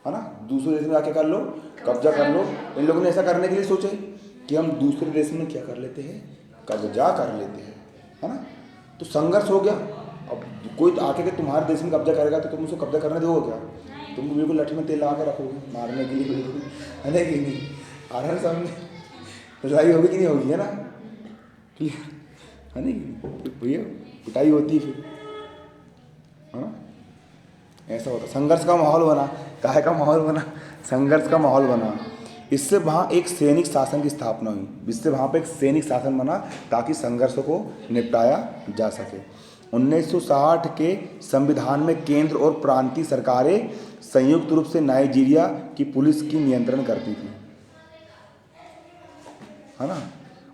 है ना, दूसरे देश में जाके कर लो, कब्जा कर लो। इन लोगों ने ऐसा करने के लिए सोचे कि हम दूसरे देश में क्या कर लेते हैं, कब्जा कर लेते हैं, है ना। तो संघर्ष हो गया। अब कोई आके के तुम्हारे देश में कब्जा करेगा तो तुम उसको कब्जा करने दोगे क्या, तुम बिल्कुल लठी में तेल लगा के रखोगे मारने के लिए, बिल्कुल, है ना कि नहीं। आराम सामने लड़ाई होगी कि नहीं होगी, है ना, है नहीं भैया, पिटाई होती है फिर, है ना। ऐसा होता, संघर्ष का माहौल बना, काहे का माहौल बना, संघर्ष का माहौल बना। इससे वहाँ एक सैनिक शासन की स्थापना हुई, जिससे वहाँ पे एक सैनिक शासन बना ताकि संघर्षों को निपटाया जा सके। 1960 के संविधान में केंद्र और प्रांतीय सरकारें संयुक्त रूप से नाइजीरिया की पुलिस की नियंत्रण करती थी, है ना।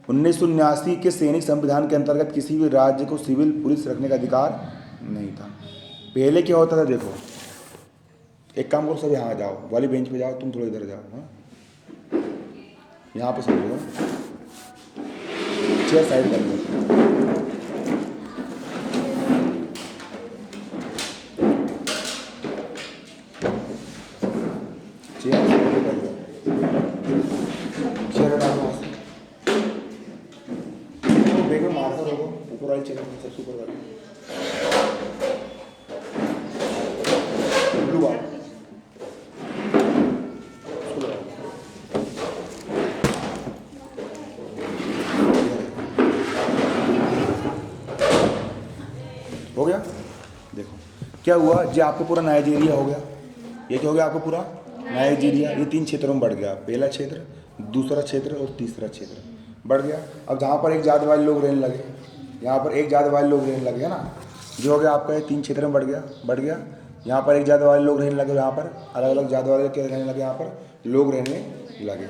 1979 के सैनिक संविधान के अंतर्गत किसी भी राज्य को सिविल पुलिस रखने का अधिकार नहीं था। पहले क्या होता था, देखो, एक काम करो, सब यहाँ जाओ, वाली बेंच पे जाओ, तुम थोड़ा इधर जाओ, हाँ यहाँ पे समझो, चेयर साइड कर लो, चेयर साइड कर लो, चेयर हटा दो, बैग में मारता रहो, ऊपर वाली चेयर सबसे ऊपर वाली, ब्लू वाला हो गया। देखो क्या हुआ, जो आपको पूरा नाइजीरिया हो गया, ये क्या हो गया आपको पूरा नाइजीरिया, ये 3 क्षेत्रों में बढ़ गया, पहला क्षेत्र, दूसरा क्षेत्र और तीसरा क्षेत्र बढ़ गया। अब जहाँ पर एक जात वाले लोग रहने लगे, यहाँ पर एक जात वाले लोग रहने लगे, है ना, जो हो गया आपका 3 क्षेत्र में बढ़ गया। यहाँ पर एक जात वाले लोग रहने लगे, यहाँ पर अलग अलग जात वाले क्या रहने लगे, यहाँ पर लोग रहने लगे।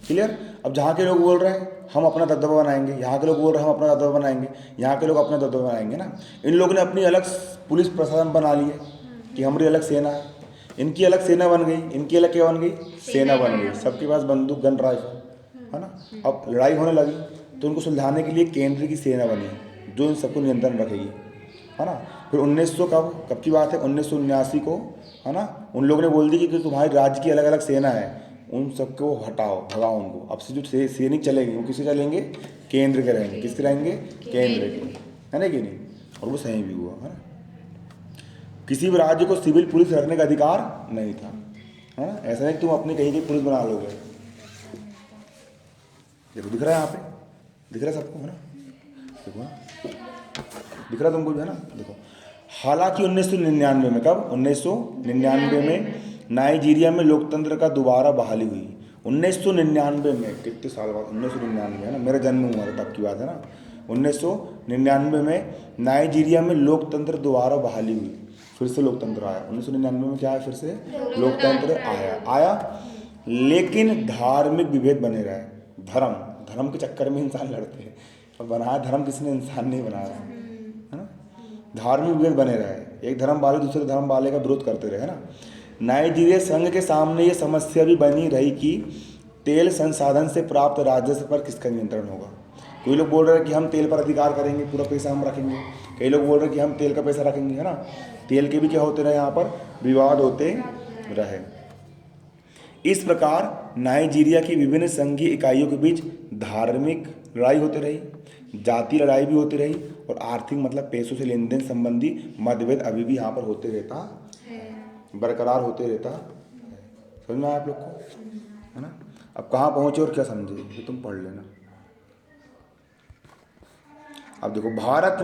क्लियर। अब जहाँ के लोग बोल रहे हैं हम अपना दबदबा बनाएंगे, यहाँ के लोग बोल रहे हैं हम अपना दबदबा बनाएंगे, यहाँ के लोग अपना दबदबा बनाएंगे ना। इन लोगों ने अपनी अलग पुलिस प्रशासन बना लिए कि हमारी अलग सेना है, इनकी अलग सेना बन गई, इनकी अलग क्या बन गई, सेना बन गई। सबके पास बंदूक गन राइफल है ना। अब लड़ाई होने लगी तो उनको सुलझाने के लिए केंद्र की सेना बनी जो इन सबको नियंत्रण रखेगी, है ना। फिर 1900 कब की बात है, 1979 को, है ना। उन लोगों ने बोल दी कि तुम्हारे राज्य की अलग अलग सेना है, उन सबको हटाओ, भगाओ उनको। अब से जो सैनिक चलेंगे वो किसके चलेंगे, केंद्र के रहेंगे। किसके रहेंगे, केंद्र के, है ना कि नहीं। और वो सही भी हुआ, है ना। किसी भी राज्य को सिविल पुलिस रखने का अधिकार नहीं था, है ना। ऐसा नहीं तुम अपनी कहीं की पुलिस बना लोगे। देखो दिख रहा है, यहाँ पे दिख रहा है सबको, है ना। देखो ना, दिख रहा तुमको भी, है ना। देखो हालांकि 1999 में, कब, 1999 में नाइजीरिया में लोकतंत्र का दोबारा बहाली हुई। 1999 में, कितने साल बाद, 1999, है ना, मेरा जन्म हुआ था तब की बात है ना। 1999 में नाइजीरिया में लोकतंत्र दोबारा बहाली हुई, फिर से लोकतंत्र आया। 1999 में क्या है, फिर से लोकतंत्र आया। लेकिन धार्मिक विभेद बने रहे। धर्म के चक्कर में इंसान लड़ते हैं, और बनाया धर्म किसने, इंसान नहीं बनाया, है ना। धार्मिक विभेद बने रहे, एक धर्म वाले दूसरे धर्म वाले का विरोध करते रहे, है ना। नाइजीरिया संघ के सामने ये समस्या भी बनी रही कि तेल संसाधन से प्राप्त राजस्व पर किसका नियंत्रण होगा। कोई लोग बोल रहे हैं कि हम तेल पर अधिकार करेंगे, पूरा पैसा हम रखेंगे। कई लोग बोल रहे हैं कि हम तेल का पैसा रखेंगे, है ना। तेल के भी क्या होते रहे, यहाँ पर विवाद होते रहे। इस प्रकार नाइजीरिया की विभिन्न संघीय इकाइयों के बीच धार्मिक लड़ाई होती रही, जातीय लड़ाई भी होती रही, और आर्थिक मतलब पैसों से लेन देन संबंधी मतभेद अभी भी यहाँ पर होते रहता है, बरकरार होते रहता है। समझ में आया आप लोग को, है ना। अब कहाँ पहुँचे और क्या समझे ये तुम पढ़ लेना। अब देखो भारत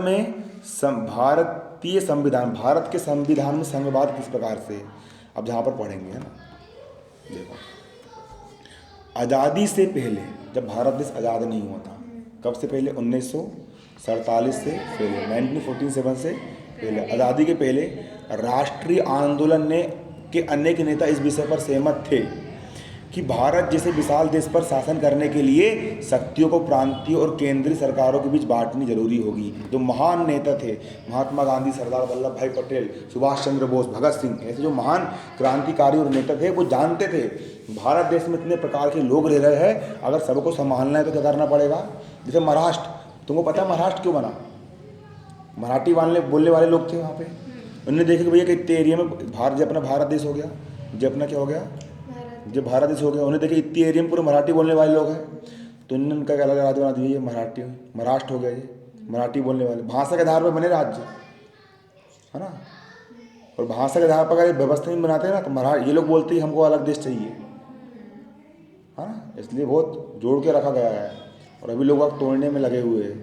के संविधान में संघवाद किस प्रकार से, अब जहाँ पर पढ़ेंगे, है ना। देखो आज़ादी से पहले, जब भारत देश आज़ाद नहीं हुआ था, कब से पहले, 1947 से पहले, 1947 से पहले, आज़ादी के पहले राष्ट्रीय आंदोलन के अनेक नेता इस विषय पर सहमत थे कि भारत जैसे विशाल देश पर शासन करने के लिए शक्तियों को प्रांतीय और केंद्रीय सरकारों के बीच बांटनी जरूरी होगी। जो महान नेता थे, महात्मा गांधी, सरदार वल्लभ भाई पटेल, सुभाष चंद्र बोस, भगत सिंह, ऐसे जो महान क्रांतिकारी और नेता थे, वो जानते थे भारत देश में इतने प्रकार के लोग रह रहे हैं, अगर सबको संभालना है तो क्या करना पड़ेगा। जैसे महाराष्ट्र, तुमको पता है महाराष्ट्र क्यों बना, मराठी बोलने वाले लोग थे वहाँ पे। उन्होंने देखा कि भैया कि इतने एरिया में जब अपना भारत देश हो गया, जब अपना क्या हो गया, जब भारत देश हो गया, उन्हें देखे इतनी एरिया में पूरे मराठी बोलने वाले लोग हैं, तो इन्होंने उनका अलग राज्य बना दिया, ये महाराष्ट्र हो गया, ये मराठी बोलने वाले। भाषा के आधार पर बने राज्य, है ना। और भाषा के आधार पर अगर व्यवस्था नहीं बनाते हैं ना, तो ये लोग बोलते हैं हमको अलग देश चाहिए, है ना। इसलिए बहुत जोड़ के रखा गया है, और अभी लोग अब तोड़ने में लगे हुए हैं,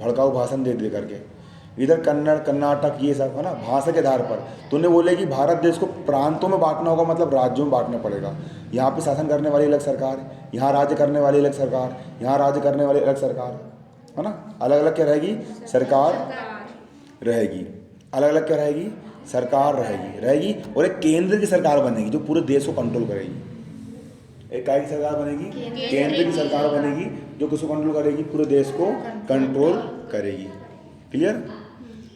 भड़काऊ भाषण दे करके। इधर कन्नड़, कर्नाटक, ये सब, है ना, भाषा के आधार पर। तो उन्हें बोले कि भारत देश को प्रांतों में बांटना होगा, मतलब राज्यों में बांटना पड़ेगा। यहाँ पे शासन करने वाली अलग सरकार, यहाँ राज्य करने वाली अलग सरकार, यहाँ राज्य करने वाली अलग सरकार, है ना। अलग अलग क्या रहेगी, सरकार रहेगी, अलग अलग क्या रहेगी, सरकार रहेगी। और एक केंद्र की सरकार बनेगी जो पूरे देश को कंट्रोल करेगी। एक क्या की सरकार बनेगी, केंद्र की सरकार बनेगी जो किसको कंट्रोल करेगी, पूरे देश को कंट्रोल करेगी। क्लियर।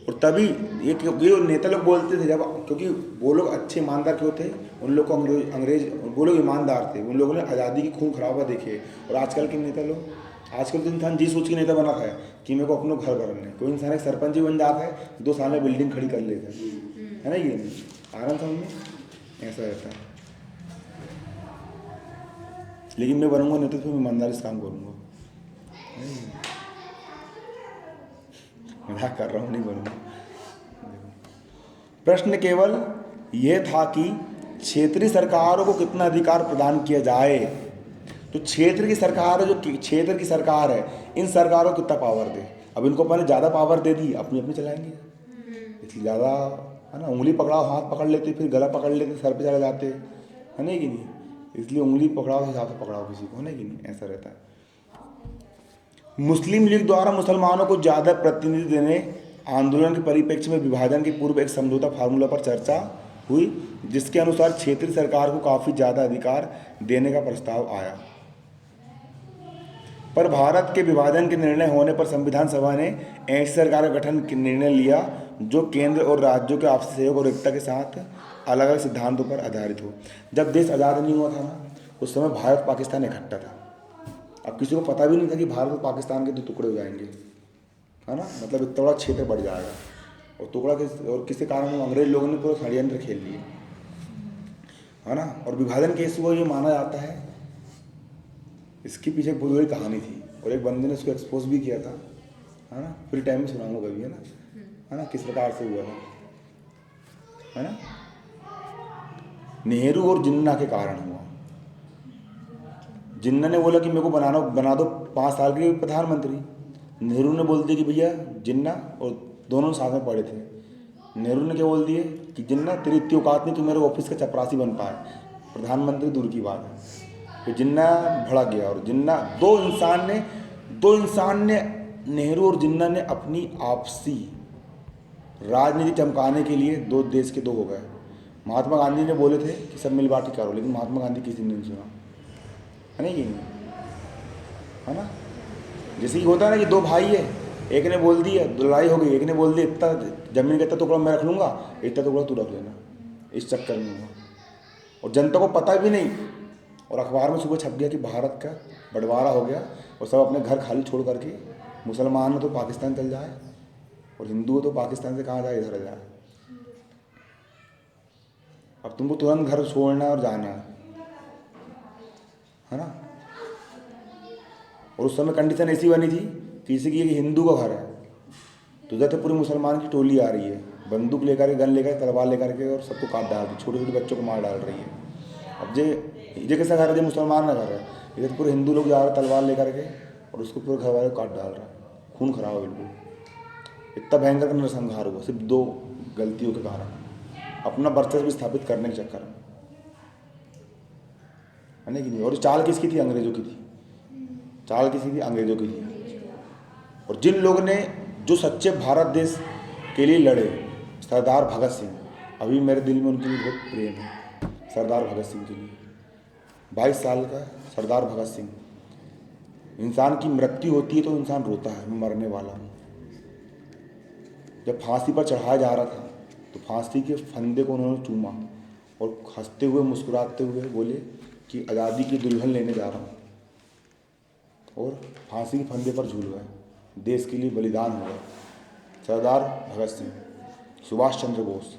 और तभी ये नेता लोग बोलते थे, जब, क्योंकि वो लोग अच्छे ईमानदार क्यों थे, उन लोग को अंग्रेज, वो लोग ईमानदार थे, उन लोगों ने आज़ादी की खून खराबा देखे। और आजकल के नेता लोग, आजकल तो इंसान जी सोच के नेता बना है कि मेरे को अपना घर भरना है। कोई इंसान एक सरपंच ही बन जाता है, 2 साल में बिल्डिंग खड़ी कर लेता है ना। ये आराम समझ में ऐसा रहता है। लेकिन मैं बनूंगा नेता तो मैं ईमानदारी से काम करूँगा, मजाक कर रहा हूँ, नहीं बनूंगा। प्रश्न केवल यह था कि क्षेत्रीय सरकारों को कितना अधिकार प्रदान किया जाए। तो क्षेत्र की सरकार है, इन सरकारों को कितना पावर दे। अब इनको अपने ज़्यादा पावर दे दी, अपनी अपनी चलाएंगे, इसलिए ज़्यादा, है ना। उंगली पकड़ाओ, हाथ पकड़ लेते, फिर गला पकड़ लेते, सर पे चले जाते, है ना कि नहीं। इसलिए उंगली पकड़ाओ, हिसाब से पकड़ाओ किसी को, है ना कि नहीं, ऐसा रहता है। मुस्लिम लीग द्वारा मुसलमानों को ज़्यादा प्रतिनिधि देने आंदोलन के परिप्रेक्ष्य में विभाजन के पूर्व एक समझौता फार्मूला पर चर्चा हुई, जिसके अनुसार क्षेत्रीय सरकार को काफ़ी ज़्यादा अधिकार देने का प्रस्ताव आया। पर भारत के विभाजन के निर्णय होने पर संविधान सभा ने ऐसी सरकार का गठन का निर्णय लिया जो केंद्र और राज्यों के आपसी सहयोग और एकता के साथ अलग अलग सिद्धांतों पर आधारित हो। जब देश आज़ाद नहीं हुआ था ना, उस समय भारत पाकिस्तान इकट्ठा था। अब किसी को पता भी नहीं था कि भारत और पाकिस्तान के 2 टुकड़े हो जाएंगे, है ना। मतलब इतना बड़ा क्षेत्र बढ़ जाएगा, और टुकड़ा किसी कारण अंग्रेज लोगों ने पूरा षड्यंत्र खेल लिए, है ना। और विभाजन केस हुआ, ये माना जाता है इसके पीछे बहुत बड़ी कहानी थी, और एक बंदे ने उसको एक्सपोज भी किया था, है ना। फ्री टाइम में सुनाऊंगा कभी, है ना, किस प्रकार से हुआ था, है ना। नेहरू और जिन्ना के कारण हुआ। जिन्ना ने बोला कि मेरे को बना दो 5 साल के प्रधानमंत्री। नेहरू ने बोल दिया कि भैया जिन्ना, और दोनों साथ में पढ़े थे। नेहरू ने क्या बोल दिए कि जिन्ना तेरी इतनी औकात नहीं कि मेरे ऑफिस का चपरासी बन पाए, प्रधानमंत्री दूर की बात है। फिर जिन्ना भड़क गया, और जिन्ना दो इंसान ने नेहरू और जिन्ना ने अपनी आपसी राजनीति चमकाने के लिए 2 देश के 2 हो गए। महात्मा गांधी ने बोले थे कि सब मिल बांट करो, लेकिन महात्मा गांधी किसी ने नहीं सुना, है नहीं कि नहीं, है ना। जैसे ही होता है ना कि 2 भाई है, एक ने बोल दिया, लड़ाई हो गई, एक ने बोल दिया इतना जमीन का इतना टुकड़ा मैं रख लूँगा, इतना टुकड़ा तू रख लेना, इस चक्कर में हुआ। और जनता को पता भी नहीं, और अखबार में सुबह छप गया कि भारत का बंटवारा हो गया, और सब अपने घर खाली छोड़ करके, मुसलमान हो तो पाकिस्तान चल जाए, और हिंदू हो तो पाकिस्तान से कहाँ जाए, इधर जाए। अब तुमको तुरंत घर छोड़ना और जाना है ना। और उस समय कंडीशन ऐसी बनी थी कि जैसे कि हिंदू का घर है, तो उधर तो पूरी मुसलमान की टोली आ रही है, बंदूक लेकर के, गन लेकर, तलवार लेकर के, और सबको काट डाल रही, छोटे छोटे बच्चों को मार डाल रही है। अब ये कैसा घर है, जो मुसलमान का घर है, इधर पूरे हिंदू लोग जा रहे हैं तलवार लेकर के, और उसको पूरे घर वाले को काट डाल रहा है, खून खराब है बिल्कुल। इतना भयंकर नरसंहार हुआ सिर्फ 2 गलतियों के कारण, अपना वर्चस्व स्थापित करने के चक्कर में, है ना कि नहीं। और चाल किसकी थी, अंग्रेजों की थी। चाल किसी थी, अंग्रेजों की थी। और जिन लोगों ने जो सच्चे भारत देश के लिए लड़े, सरदार भगत सिंह, अभी मेरे दिल में उनके लिए बहुत प्रेम है, सरदार भगत सिंह के लिए। 22 साल का सरदार भगत सिंह। इंसान की मृत्यु होती है तो इंसान रोता है, मैं मरने वाला हूँ। जब फांसी पर चढ़ाया जा रहा था तो फांसी के फंदे को उन्होंने चूमा, और हंसते हुए मुस्कुराते हुए बोले कि आज़ादी की दुल्हन लेने जा रहा हूँ, और फांसी के फंदे पर झूल गए, देश के लिए बलिदान हो गए। सरदार भगत सिंह, सुभाष चंद्र बोस।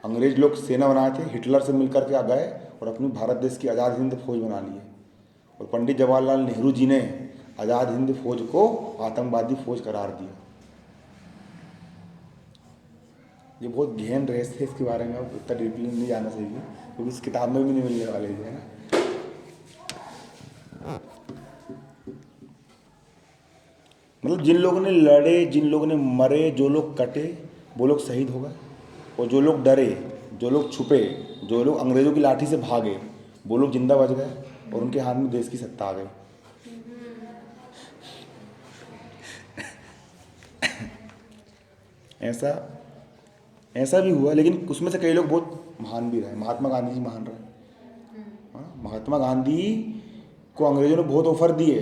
अंग्रेज लोग सेना बनाए थे, हिटलर से मिलकर के आ गए और अपनी भारत देश की आज़ाद हिंद फौज बना लिए। और पंडित जवाहरलाल नेहरू जी ने आज़ाद हिंद फौज को आतंकवादी फौज करार दिया। ये बहुत गहन रहस्य है, इसके बारे में अब इतना डीपली नहीं जाना चाहिए, क्योंकि इस किताब में भी नहीं मिलने वाले है ना। मतलब जिन लोगों ने लड़े, जिन लोगों ने मरे, जो लोग कटे, वो लोग शहीद हो गए, और जो लोग डरे, जो लोग छुपे, जो लोग अंग्रेज़ों की लाठी से भागे, वो लोग जिंदा बच गए, और उनके हाथ में देश की सत्ता आ गई। ऐसा भी हुआ, लेकिन उसमें से कई लोग बहुत महान भी रहे। महात्मा गांधी जी महान रहे। महात्मा गांधी को अंग्रेजों ने बहुत ऑफर दिए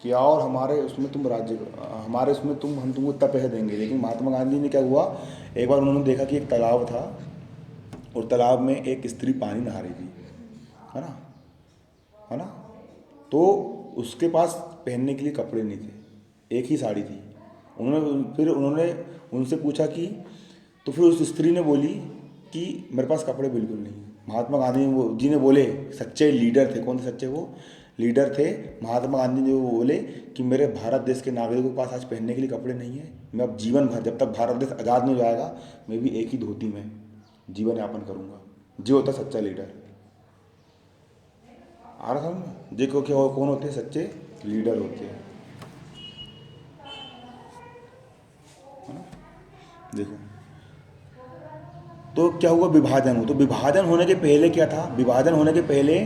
कि आओ और हमारे उसमें तुम हमारे उसमें हम तुमको इतना पैसे देंगे। लेकिन महात्मा गांधी ने क्या हुआ, एक बार उन्होंने देखा कि एक तालाब था, और तालाब में एक स्त्री पानी नहा रही थी, है ना। तो उसके पास पहनने के लिए कपड़े नहीं थे, एक ही साड़ी थी। उन्होंने उनसे पूछा कि, तो फिर उस स्त्री ने बोली कि मेरे पास कपड़े बिल्कुल नहीं। महात्मा गांधी जी ने बोले, सच्चे लीडर थे, कौन थे सच्चे, वो लीडर थे महात्मा गांधी जी, वो बोले कि मेरे भारत देश के नागरिकों के पास आज पहनने के लिए कपड़े नहीं है, मैं अब जीवन भर, जब तक भारत देश आज़ाद नहीं हो जाएगा, मैं भी एक ही धोती में जीवन यापन करूँगा। जो होता सच्चा लीडर। आ रहा था देखो क्या कौन होते हैं सच्चे लीडर होते हैं, है ना। देखो तो क्या हुआ, विभाजन हुआ। तो विभाजन होने के पहले क्या था, विभाजन होने के पहले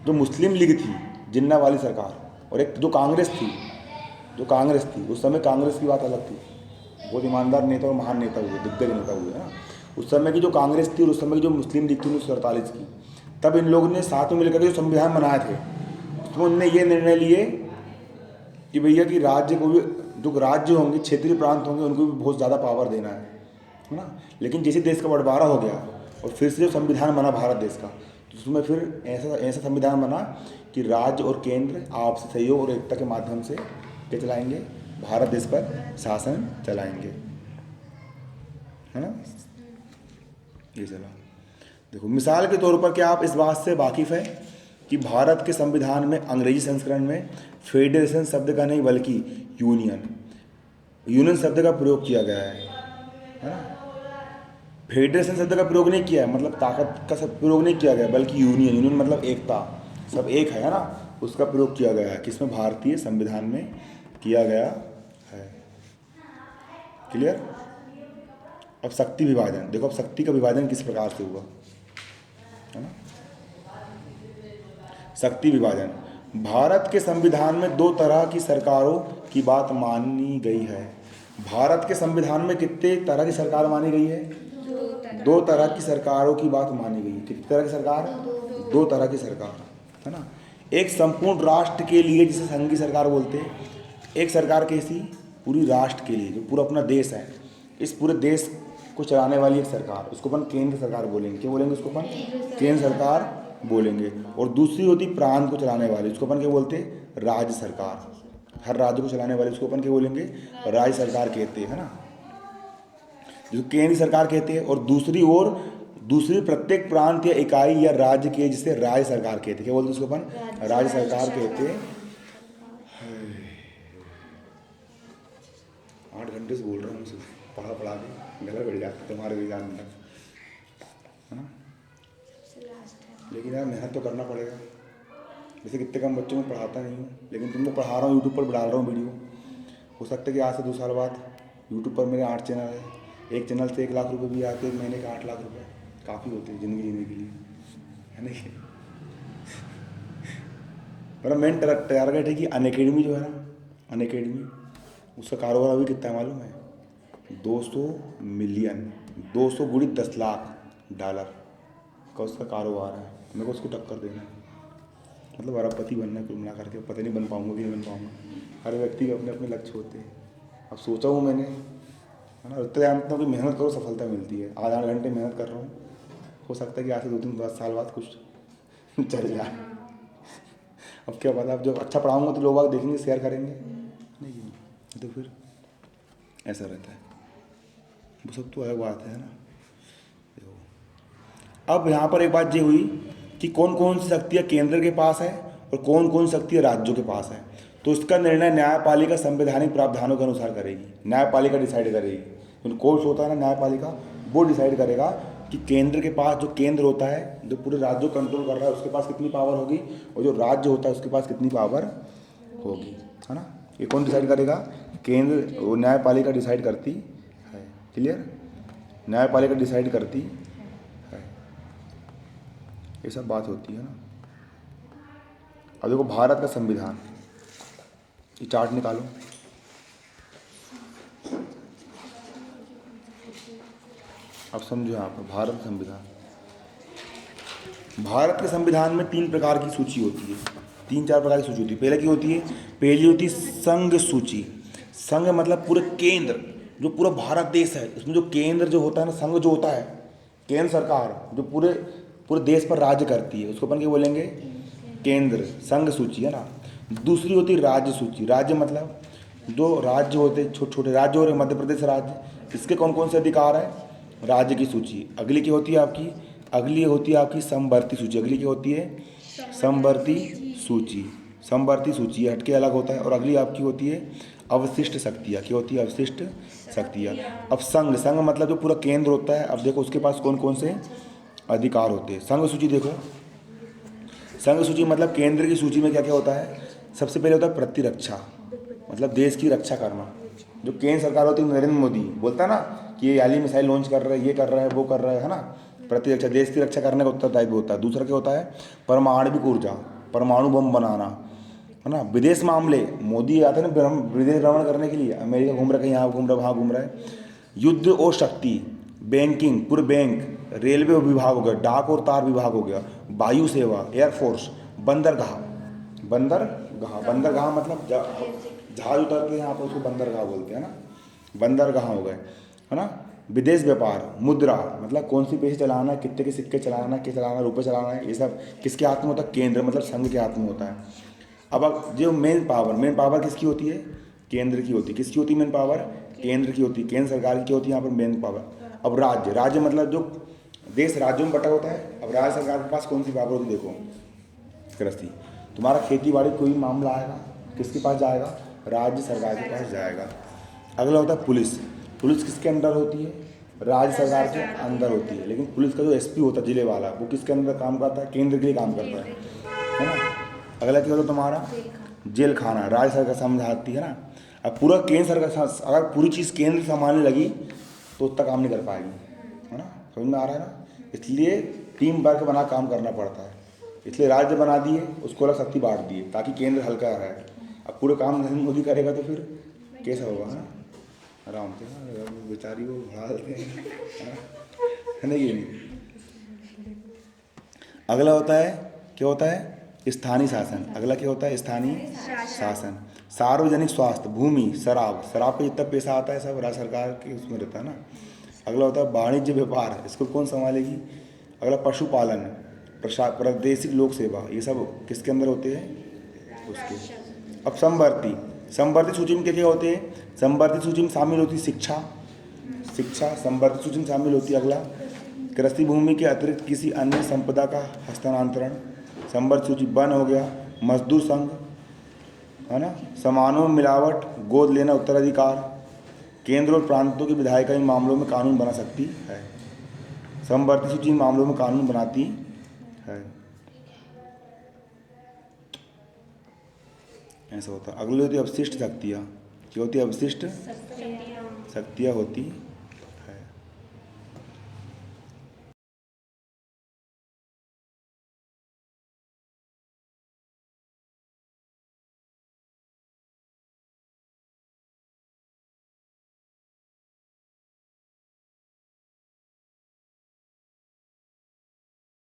जो मुस्लिम लीग थी, जिन्ना वाली सरकार, और एक जो कांग्रेस थी, उस समय कांग्रेस की बात अलग थी। बहुत ईमानदार नेता और महान नेता हुए, दिग्गज नेता हुए, है ना। उस समय की जो कांग्रेस थी और उस समय की जो मुस्लिम लीग थी 1948 की, तब इन लोगों ने साथ में मिलकर के जो संविधान बनाए थे उसमें उनने ये निर्णय लिए कि भैया कि राज्य को भी, जो राज्य होंगे, क्षेत्रीय प्रांत होंगे, उनको भी बहुत ज़्यादा पावर देना है ना। लेकिन जैसे देश का बंटवारा हो गया और फिर से जो संविधान बना भारत देश का, तो उसमें फिर ऐसा ऐसा संविधान बना कि राज्य और केंद्र आपसी सहयोग और एकता के माध्यम से क्या चलाएंगे, भारत देश पर शासन चलाएंगे, है ना। ये चला। देखो मिसाल के तौर पर क्या आप इस बात से वाकिफ़ है कि भारत के संविधान में अंग्रेजी संस्करण में फेडरेशन शब्द का नहीं बल्कि यूनियन शब्द का प्रयोग किया गया है ना। फेडरेशन शब्द का प्रयोग नहीं किया है, मतलब ताकत का सब प्रयोग नहीं किया गया, बल्कि यूनियन मतलब एकता, सब एक है ना, उसका प्रयोग किया गया है। किसमें? भारतीय संविधान में किया गया है। क्लियर। अब शक्ति विभाजन देखो, अब शक्ति का विभाजन किस प्रकार से हुआ, है ना। शक्ति विभाजन, भारत के संविधान में दो तरह की सरकारों की बात मानी गई है। भारत के संविधान में कितने तरह की सरकार मानी गई है? दो तरह की सरकारों की बात मानी गई है। कितनी तरह की सरकार? दो तरह की सरकार, है ना। एक संपूर्ण राष्ट्र के लिए जिसे संघ की सरकार बोलते हैं, एक सरकार कैसी? पूरी राष्ट्र के लिए, जो पूरा अपना देश है, इस पूरे देश को चलाने वाली एक सरकार, उसको अपन केंद्र सरकार बोलेंगे। क्या बोलेंगे उसको अपन? केंद्र सरकार बोलेंगे। और दूसरी होती प्रांत को चलाने वाली, उसको अपन क्या बोलते हैं? राज्य सरकार। हर राज्य को चलाने वाली उसको अपन क्या बोलेंगे? राज्य सरकार कहते हैं, ना, जिसको केंद्र सरकार कहते हैं। और दूसरी प्रत्येक प्रांत या इकाई या राज्य के, जिसे राज्य सरकार कहते हैं। क्या बोलते हैं उसको अपन? राज्य सरकार कहते हैं। 8 घंटे से बोल रहा हूँ, पढ़ा के गला बैठ जाता तुम्हारे एग्जाम में, है ना। लेकिन यार मेहनत तो करना पड़ेगा। जैसे कितने कम बच्चों को पढ़ाता नहीं हूँ, लेकिन तुमको पढ़ा रहा हूँ, यूट्यूब पर डाल रहा हूँ वीडियो। हो सकता है कि आज से 2 साल बाद यूट्यूब पर मेरे 8 चैनल है, एक चैनल से 1 लाख रुपए भी आते हैं, महीने का 8 लाख रुपए काफ़ी होते हैं ज़िंदगी जीने के लिए, है नहीं। मेरा मेन टारगेट है कि अनअकैडमी जो है ना, अनअकैडमी, उसका कारोबार अभी कितना है मालूम है? 200 मिलियन, 200 गुणी 10 लाख डॉलर का उसका कारोबार है। मेरे को उसको टक्कर देना है, मतलब अरबपति बनना है कुल मिला करके। पता नहीं बन पाऊँगा कि नहीं बन पाऊँगा, हर व्यक्ति के अपने अपने लक्ष्य होते हैं। अब सोचा हूँ मैंने, है ना, उतना जानता हूँ कि मेहनत करो सफलता मिलती है। आधा घंटे मेहनत कर रहा हूँ, हो सकता है कि आज से 2-3 साल बाद कुछ चल जाए। अब क्या पता, अब जब अच्छा पढ़ाऊँगा तो लोग आगे देखेंगे, शेयर करेंगे, नहीं तो फिर ऐसा रहता है। वो सब तो अलग बात है ना। अब यहाँ पर एक बात ये हुई कि कौन कौन सी शक्तियाँ केंद्र के पास है और कौन कौन सी शक्तियाँ राज्यों के पास है। तो इसका निर्णय न्यायपालिका संवैधानिक प्रावधानों के अनुसार करेगी। न्यायपालिका डिसाइड करेगी, जो कोर्ट होता है ना न्यायपालिका, वो डिसाइड करेगा कि केंद्र के पास, जो केंद्र होता है, जो पूरे राज्यों को कंट्रोल कर रहा है, उसके पास कितनी पावर होगी, और जो राज्य होता है उसके पास कितनी पावर होगी, है ना। ये कौन डिसाइड करेगा? केंद्र, वो न्यायपालिका डिसाइड करती है। क्लियर। न्यायपालिका डिसाइड करती है, ये सब बात होती है ना। अब देखो भारत का संविधान, ये चार्ट निकालो। अब समझो यहाँ पर भारत का संविधान। भारत के संविधान में 3 प्रकार की सूची होती है, 3-4 प्रकार की सूची होती है। पहले की होती है, पहली होती है संघ सूची। संघ मतलब पूरे केंद्र, जो पूरा भारत देश है, उसमें जो केंद्र जो होता है ना, संघ जो होता है, केंद्र सरकार जो पूरे देश पर राज्य करती है, उसको अपन क्या बोलेंगे? केंद्र, संघ सूची, है ना। दूसरी होती है राज्य सूची। राज्य मतलब जो राज्य होते, छोटे छोटे राज्य हो रहे, मध्य प्रदेश राज्य, इसके कौन कौन से अधिकार है? राज्य की सूची। अगली क्या होती है आपकी? अगली होती है आपकी समवर्ती सूची। अगली क्या होती है? समवर्ती सूची। समवर्ती सूची हटके अलग होता है। और अगली आपकी होती है अवशिष्ट शक्तियाँ। क्या होती है? अवशिष्ट शक्तियाँ। अब संघ, संघ मतलब जो पूरा केंद्र होता है। अब देखो उसके पास कौन कौन से अधिकार होते हैं। संघ सूची देखो, संघ सूची मतलब केंद्र की सूची में क्या क्या होता है? सबसे पहले होता है प्रतिरक्षा, मतलब देश की रक्षा करना। जो केंद्र सरकार होती है, नरेंद्र मोदी बोलता है ना कि ये याली मिसाइल लॉन्च कर रहा है, ये कर रहा है, वो कर रहा है ना। प्रतिरक्षा, देश की रक्षा करने का उत्तरदायित्व होता है। दूसरा क्या होता है? परमाणविक ऊर्जा, परमाणु बम बनाना, है ना। विदेश मामले, मोदी आते हैं ना विदेश भ्रमण करने के लिए, अमेरिका घूम रहा है, कहीं यहाँ घूम रहा है, वहाँ घूम रहा है। युद्ध और शक्ति, बैंकिंग पूरे बैंक, रेलवे विभाग हो गया, डाक और तार विभाग हो गया, वायु सेवा, एयरफोर्स, बंदरगाह, बंदरगाह मतलब जहाज उतरते हैं यहाँ पर उसको बंदरगाह बोलते हैं ना, बंदरगाह हो गए, है ना। विदेश व्यापार, मुद्रा मतलब कौन सी पैसे चलाना है, कितने के सिक्के चलाना है, क्या चलाना है, रुपये चलाना है, ये सब किसके हाथ में होता है, केंद्र मतलब संघ के हाथ में होता है। अब जो मेन पावर किसकी होती है, केंद्र की होती है। किसकी होती है मेन पावर, केंद्र की होती है, केंद्र सरकार की होती है यहाँ पर मेन पावर। अब राज्य मतलब जो देश राज्यों में बटा होता है। अब राज्य सरकार के पास कौन सी पावर होती है, देखो कृषि, तुम्हारा खेती बाड़ी कोई मामला आएगा किसके पास जाएगा, राज्य सरकार के पास जाएगा। अगला होता है पुलिस, पुलिस किसके अंदर होती है, राज्य सरकार के अंदर होती है। लेकिन पुलिस का जो एसपी होता है जिले वाला, वो किसके अंदर काम करता है, केंद्र के लिए काम करता है ना। अगला क्या होता है तुम्हारा, जेल खाना, राज्य सरकार समझाती है ना। अब पूरा केंद्र सरकार अगर पूरी चीज़ केंद्र संभालने लगी तो उतना काम नहीं कर पाएगी, है ना। समझ में आ रहा है ना। इसलिए टीम वर्क बना काम करना पड़ता है। इसलिए राज्य बना दिए, उसको अलग शक्ति बांट दिए ताकि केंद्र हल्का रहे। अब पूरे काम नरेंद्र मोदी करेगा तो फिर कैसा होगा, है ना। आराम से ना बेचारी को बढ़ा देते हैं, है ना ये नहीं। अगला होता है क्या होता है, स्थानीय शासन। अगला क्या होता है, स्थानीय शासन। सार्वजनिक स्वास्थ्य, भूमि, शराब पे जितना पैसा आता है सब राज्य सरकार के उसमें रहता है ना। अगला होता है वाणिज्य व्यापार, इसको कौन संभालेगी। अगला पशुपालन, प्रादेशिक लोक सेवा, ये सब किसके अंदर होते हैं, उसके। अब समवर्ती सूची में क्या क्या होते हैं, समवर्ती सूची में शामिल होती है शिक्षा समवर्ती सूची में शामिल होती है। अगला कृषि भूमि के अतिरिक्त किसी अन्य संपदा का हस्तांतरण, संवर्ती सूची। वन हो गया, मजदूर संघ, है ना। सामानों में मिलावट, गोद लेना, उत्तराधिकार। केंद्र और प्रांतों की विधायिका इन मामलों में कानून बना सकती है। समवर्ती सूची इन मामलों में कानून बनाती है, ऐसा होता है। अगली होती है अवशिष्ट शक्तियाँ। क्या होती है, अवशिष्ट शक्तियाँ होती